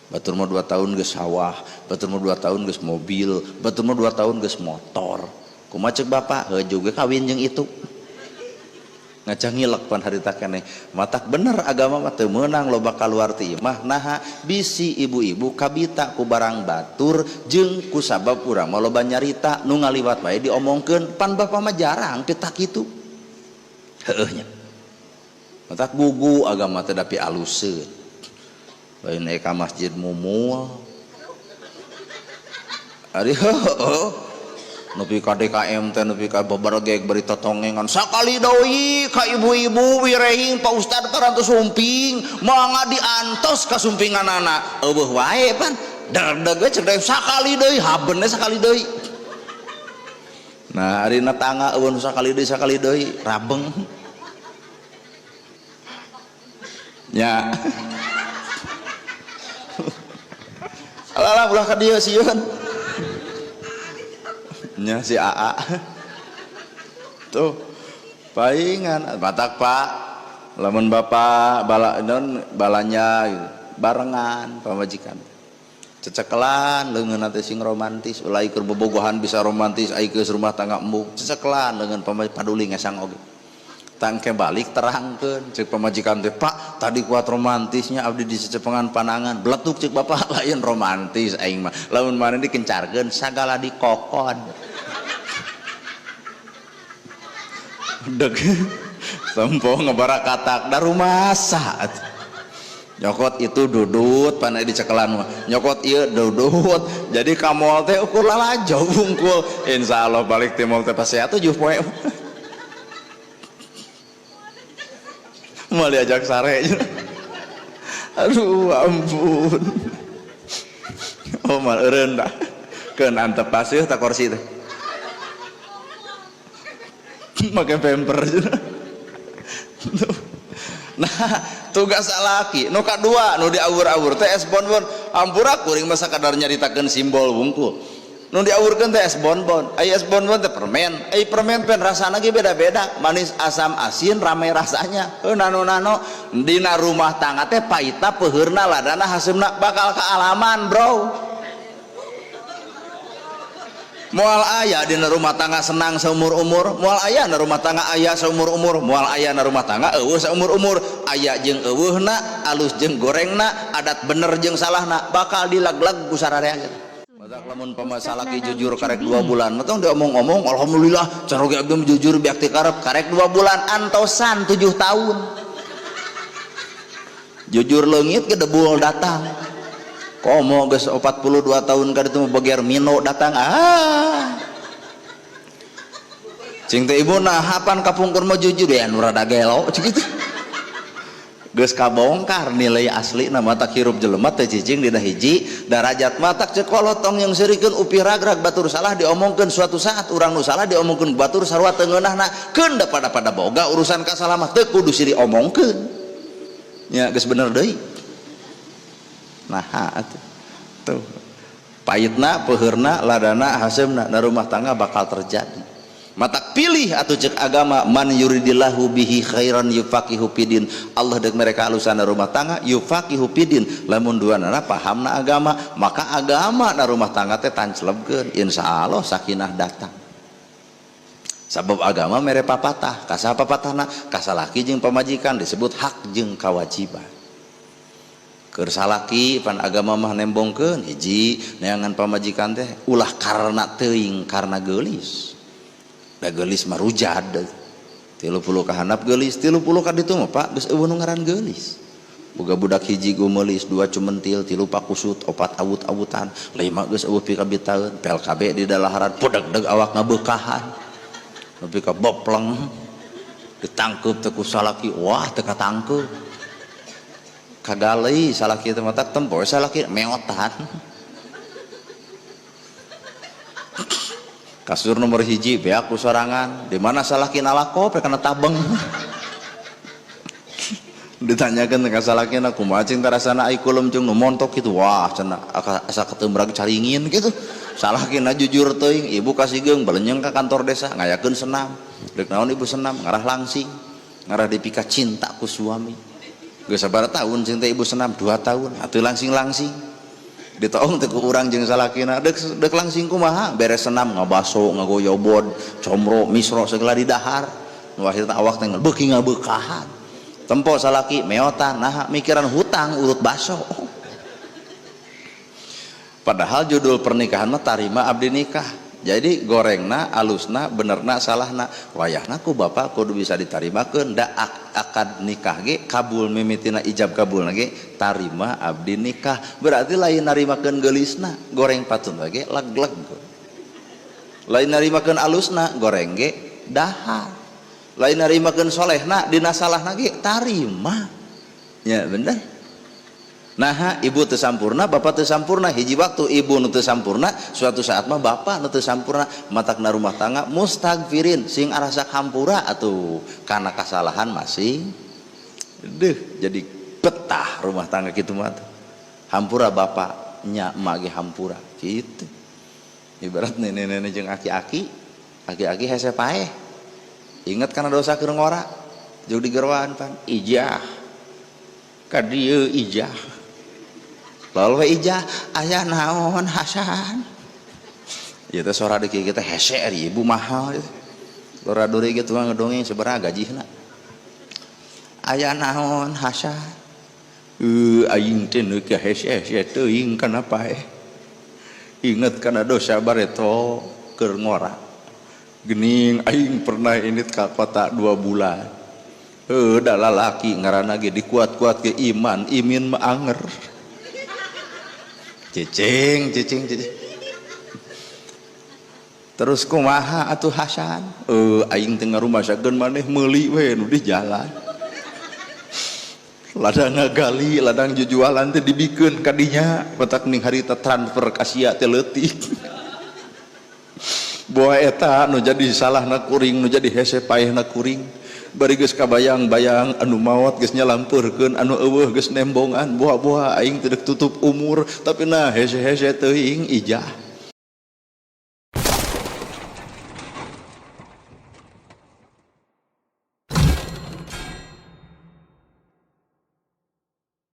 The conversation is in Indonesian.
batur mah 2 tahun geus sawah, batur mah 2 tahun geus mobil, batur mah 2 tahun geus motor. Kumaha ceuk bapak? Heuh juga kawin jeung itu. Ngacang ngilek pan harita keneh. Matak bener agama mah teu meunang loba kaluar ti imah. Naha bisi ibu-ibu kabita ku barang batur jeung ku sabab urang mah loba nyarita nu ngaliwat bae diomongkeun. Pan bapak mah jarang teu tak kitu. Heueuh nya. Matak gugu agama teh dapi aluseun. Bae naik ka masjid mumul. Ari heueuh. Nepi ka DKM teh nepi ka babargeg bari totongengan sakali deui ka ibu-ibu wirehing Pak Ustad karantos sumping mangga diantos ka sumpinganana eueuh wae pan derdeg ceuk deui sakali deui habeun sakali deui. Nah arina tangga eueuh sakali deui rabeng nya alah ulah ka dieu sieun nya si AA tuh paingan batak Pak lamun bapak balanya barengan pamajikan cecekelan leungeun teh sing romantis ulah keur bobogohan bisa romantis ai geus rumah tangga embung cecekelan leungeun paduli ngesang oge tangke balik terangkeun ceuk pamajikan teh Pak tadi kuat romantisnya abdi di cecepengan panangan beletuk ceuk bapak lain romantis aing mah lamun maneh dikencarkeun sagala dikokon deg tempo ngebara katak da rumah saat nyokot itu dudut panai dicekelan mah nyokot ieu dudut jadi ka moal teh ukur lalajo bungkul insyaallah balik ti moal teh pasti 7 poe mau diajak sare aduh ampun oh mal eureun dah keun antep paseuh ta kursi teh make pamper nah tugas laki nu kadua nu diawur-awur teh es bonbon ampura kuring masa kadar nyaritakeun simbol wungkul nu diawurkeun teh es bonbon aya es bonbon teh permen permen pen rasana ge beda-beda manis asam asin rame rasanya nano dina rumah tangga teh pahitna peuheurna ladana haseumna bakal kaalaman bro. Moal aya dina rumah tangga senang seumur-umur moal aya na rumah tangga aya seumur-umur moal aya na rumah tangga eueuh seumur-umur aya jeung eueuhna alus jeung gorengna adat bener jeung salahna bakal dilaglag ku sarareageun badak lamun pamasalaki jujur karek 2 bulan mah tong diomong-omong alhamdulillah caroge abdi jujur biak ti karep karek 2 bulan antosan 7 tahun jujur leungit ge debul datang komo geus 42 tahun ka ditu beger mino datang cing teh ibuna hapan kapungkur mah jujur ya nu rada gelo kitu geus kabongkar nilai asli na mata hirup jelema teh cicing dina hiji darajat mata ceuk kolotong yang serikeun upih ragrag batur salah diomongkeun suatu saat urang nu salah diomongkeun batur sarua teu ngeunahna keun da pada boga urusan kasalah mah teu kudu si diomongkeun nya geus bener deui. Nah tuh pahitna peuheurna ladana haseumna na rumah tangga bakal terjadi matak pilih atuh ceuk agama man yuridillahu bihi khairan yufaqihu fidin Allah deuk mereka alusana rumah tangga yufaqihu fidin lamun duanana pahamna agama maka agama na rumah tangga teh tanclebkeun insyaallah sakinah datang sabab agama mere papatah kasaha papatahna kasalaki jeung pamajikan disebut hak jeung kewajiban keur salaki pan agama mah nembongkeun hiji neangan pamajikan teh ulah karena teuing karena geulis da geulis mah rujad 30 ka handap geulis 30 ka ditu mah Pak geus eueuh nu ngaran geulis boga budak hiji geumelis 2 cumentil 3 pakusut 4 awut-awutan 5 geus eueuh pi ka bitaeun PLKB di dalaharan podeg-deg awak ngabeukahan nepi ka bopleng ditangkeup teh ku salaki wah teu katangkeup kagalei salaki teh mata tempo salaki meotan kasur nomor hiji beak ku sorangan di mana salaki nalako pe kana tabeng ditanyakeun ka salaki na kumaha cing tarasana ai kulum jeung nu montok kitu wah cenah asa ketembrag caringin kitu salaki na jujur teuing ibu kasihgeung balenyeng ka kantor desa ngayakeun senam deuk naon ibu senam ngarah langsing ngarah dipika cinta ku suami geus sabaraha tahun cinta ibu senam 2 tahun atuh langsing-langsing ditaong teh ku urang jeung salakina dek langsing kumaha beres senam ngabaso ngagoyobod comro misro segala di dahar nu akhirna awak teh beuki ngabeukahan tempo salaki meotan nah mikiran hutang urut baso. Padahal judul pernikahan mah tarima abdi nikah. Jadi gorengna, alusna, benerna, salahna, wayahna ku bapak kudu bisa ditarimakeun da akad nikah ge kabul mimitina ijab kabul ge tarima abdi nikah. Berarti lain narimakeun geulisna goreng patun ge leg-leg. Lain narimakeun alusna goreng ge dahar. Lain narimakeun solehna dina salahna ge tarima. Ya bener. Nah ibu teu sampurna bapak teu sampurna hiji waktu ibu nu teu sampurna suatu saat mah bapak nu teu sampurna matakna rumah tangga mustagfirin sing arasa hampura atuh karena kesalahan masih jadi betah rumah tangga kitu mah hampura bapak nya emak ge hampura kitu ibarat nenek-nenek jeung aki-aki hese paeh inget kana dosa keur ngora jeung digerwaan pan ijah ka dieu ijah lalu ijah ayah naon Hasan ieu teh sora deui kita hese ari ibu mahal lora duri gitu ngedongeng sabaraha gajihna ayah naon Hasan aing teh nu ka hese teuing kana paeh inget kana dosa bareto keur ngora geuning aing pernah init ka kota 2 bulan da lalaki ngaranna ge dikuat-kuat ke iman imin mah anger cicing terus kumaha atuh Hasan aing teu ngarumasakeun maneh meuli we nu di jalan ladang ngagali ladang jujualan teh dibikeun ka dinya batak ning harita transfer ka sia teh leutik boa eta nu jadi salahna kuring nu jadi hese paehna kuring bari geus kabayang-bayang anu maot geus nyalampurkeun anu eueuh geus nembongan boa-boa aing teu tutup umur tapi nah hese-hese teuing ijah